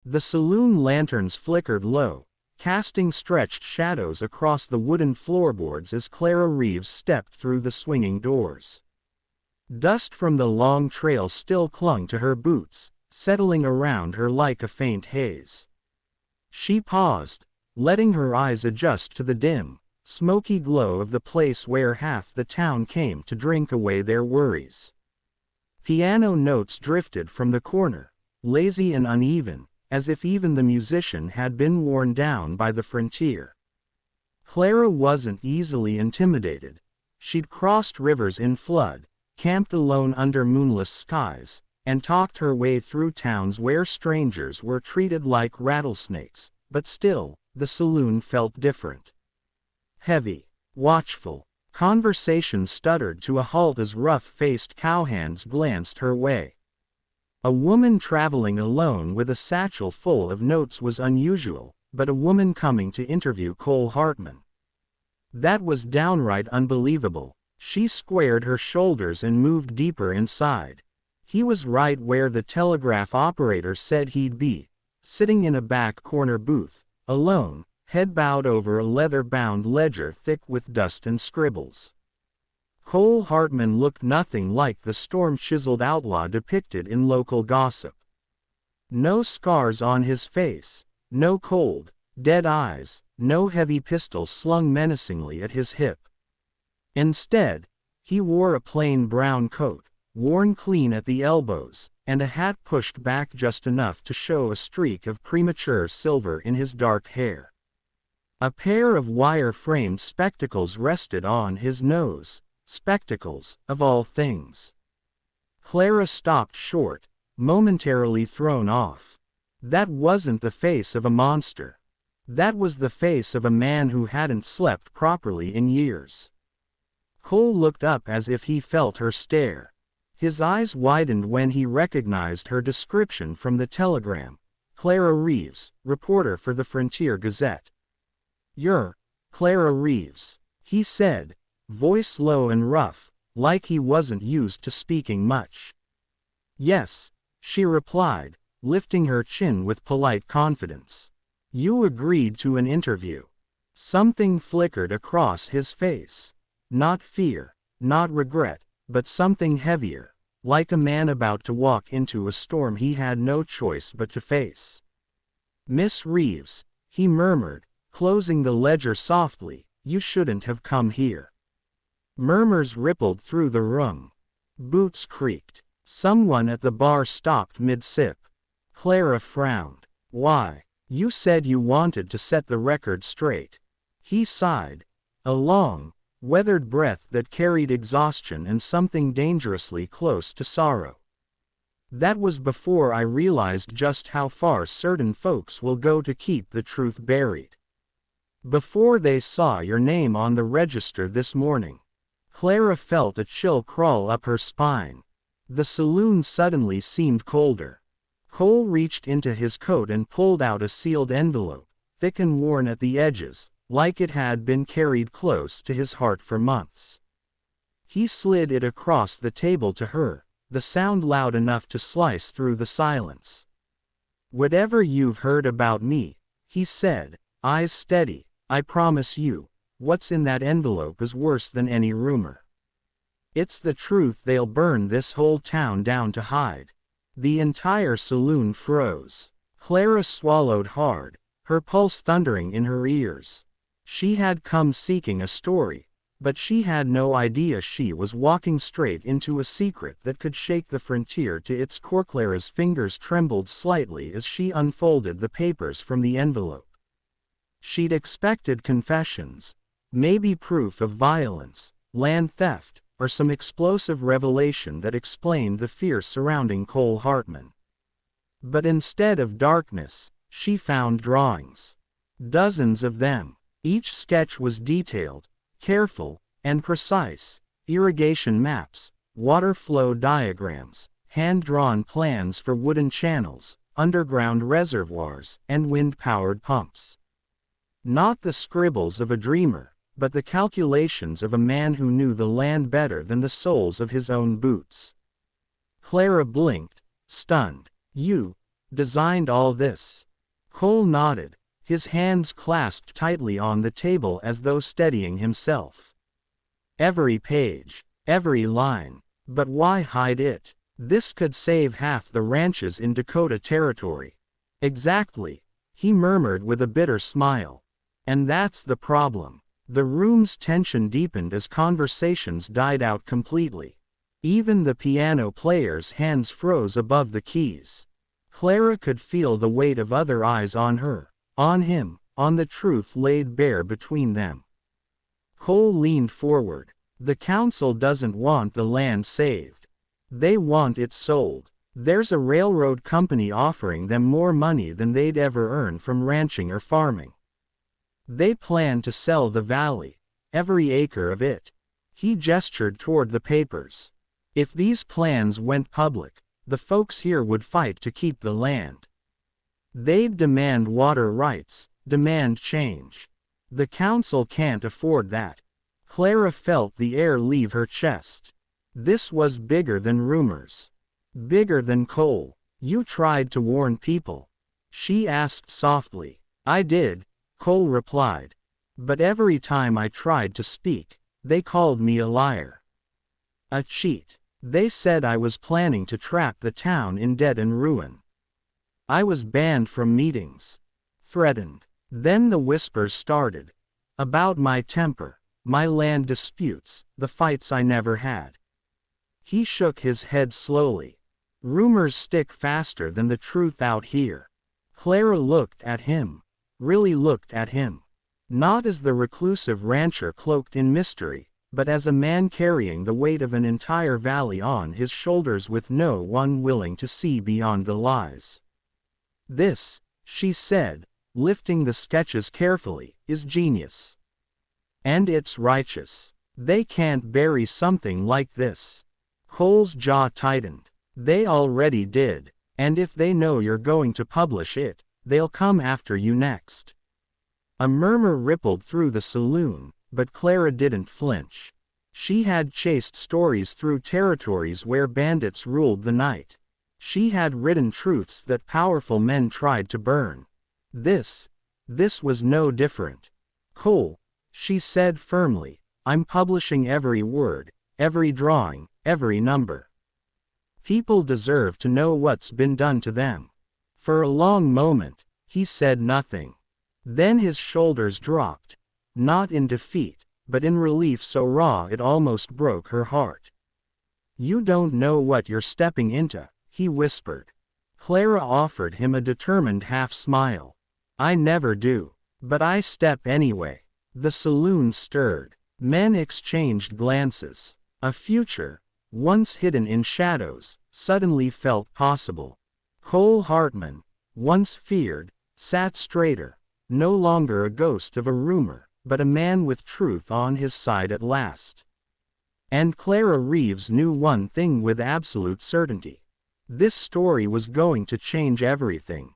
The saloon lanterns flickered low, casting stretched shadows across the wooden floorboards as Clara Reeves stepped through the swinging doors. Dust from the long trail still clung to her boots, settling around her like a faint haze. She paused, letting her eyes adjust to the dim, smoky glow of the place where half the town came to drink away their worries. Piano notes drifted from the corner, lazy and uneven, as if even the musician had been worn down by the frontier. Clara wasn't easily intimidated. She'd crossed rivers in flood, camped alone under moonless skies, and talked her way through towns where strangers were treated like rattlesnakes, but still, the saloon felt different. Heavy, watchful, conversation stuttered to a halt as rough-faced cowhands glanced her way. A woman traveling alone with a satchel full of notes was unusual, but a woman coming to interview Cole Hartman. That was downright unbelievable. She squared her shoulders and moved deeper inside. He was right where the telegraph operator said he'd be, sitting in a back corner booth, alone, head bowed over a leather-bound ledger thick with dust and scribbles. Cole Hartman looked nothing like the storm-chiseled outlaw depicted in local gossip. No scars on his face, no cold, dead eyes, no heavy pistol slung menacingly at his hip. Instead, he wore a plain brown coat, worn clean at the elbows, and a hat pushed back just enough to show a streak of premature silver in his dark hair. A pair of wire-framed spectacles rested on his nose. Spectacles, of all things. Clara stopped short, momentarily thrown off. That wasn't the face of a monster. That was the face of a man who hadn't slept properly in years. Cole looked up as if he felt her stare. His eyes widened when he recognized her description from the telegram. Clara Reeves, reporter for the Frontier Gazette. "You're Clara Reeves," he said, voice low and rough, like he wasn't used to speaking much. "Yes," she replied, lifting her chin with polite confidence. "You agreed to an interview." Something flickered across his face. Not fear, not regret, but something heavier, like a man about to walk into a storm he had no choice but to face. "Miss Reeves," he murmured, closing the ledger softly, "you shouldn't have come here." Murmurs rippled through the room. Boots creaked. Someone at the bar stopped mid-sip. Clara frowned. "Why? You said you wanted to set the record straight." He sighed. A long, weathered breath that carried exhaustion and something dangerously close to sorrow. "That was before I realized just how far certain folks will go to keep the truth buried. Before they saw your name on the register this morning." Clara felt a chill crawl up her spine. The saloon suddenly seemed colder. Cole reached into his coat and pulled out a sealed envelope, thick and worn at the edges, like it had been carried close to his heart for months. He slid it across the table to her, the sound loud enough to slice through the silence. "Whatever you've heard about me," he said, eyes steady, "I promise you, what's in that envelope is worse than any rumor. It's the truth they'll burn this whole town down to hide." The entire saloon froze. Clara swallowed hard, her pulse thundering in her ears. She had come seeking a story, but she had no idea she was walking straight into a secret that could shake the frontier to its core. Clara's fingers trembled slightly as she unfolded the papers from the envelope. She'd expected confessions, maybe proof of violence, land theft, or some explosive revelation that explained the fear surrounding Cole Hartman. But instead of darkness, she found drawings. Dozens of them. Each sketch was detailed, careful, and precise. Irrigation maps, water flow diagrams, hand-drawn plans for wooden channels, underground reservoirs, and wind-powered pumps. Not the scribbles of a dreamer, but the calculations of a man who knew the land better than the soles of his own boots. Clara blinked, stunned. "You designed all this. Cole nodded, his hands clasped tightly on the table as though steadying himself. Every page, every line. But why hide it? This could save half the ranches in Dakota Territory. Exactly, he murmured with a bitter smile. And that's the problem. The room's tension deepened as conversations died out completely. Even the piano player's hands froze above the keys. Clara could feel the weight of other eyes on her, on him, on the truth laid bare between them. Cole leaned forward. The council doesn't want the land saved. They want it sold. There's a railroad company offering them more money than they'd ever earn from ranching or farming. They plan to sell the valley, every acre of it. He gestured toward the papers. If these plans went public, the folks here would fight to keep the land. They'd demand water rights, demand change. The council can't afford that. Clara felt the air leave her chest. This was bigger than rumors. Bigger than Cole. You tried to warn people? She asked softly. I did, Cole replied. But every time I tried to speak, they called me a liar. A cheat. They said I was planning to trap the town in debt and ruin. I was banned from meetings. Threatened. Then the whispers started. About my temper, my land disputes, the fights I never had. He shook his head slowly. Rumors stick faster than the truth out here. Clara looked at him. Really looked at him. Not as the reclusive rancher cloaked in mystery, but as a man carrying the weight of an entire valley on his shoulders with no one willing to see beyond the lies. This, she said, lifting the sketches carefully, is genius. And it's righteous. They can't bury something like this. Cole's jaw tightened. They already did, and if they know you're going to publish it, they'll come after you next. A murmur rippled through the saloon, but Clara didn't flinch. She had chased stories through territories where bandits ruled the night. She had written truths that powerful men tried to burn. This was no different. Cole, she said firmly, I'm publishing every word, every drawing, every number. People deserve to know what's been done to them. For a long moment, he said nothing. Then his shoulders dropped. Not in defeat, but in relief so raw it almost broke her heart. You don't know what you're stepping into, he whispered. Clara offered him a determined half-smile. I never do. But I step anyway. The saloon stirred. Men exchanged glances. A future, once hidden in shadows, suddenly felt possible. Cole Hartman, once feared, sat straighter, no longer a ghost of a rumor, but a man with truth on his side at last. And Clara Reeves knew one thing with absolute certainty. This story was going to change everything.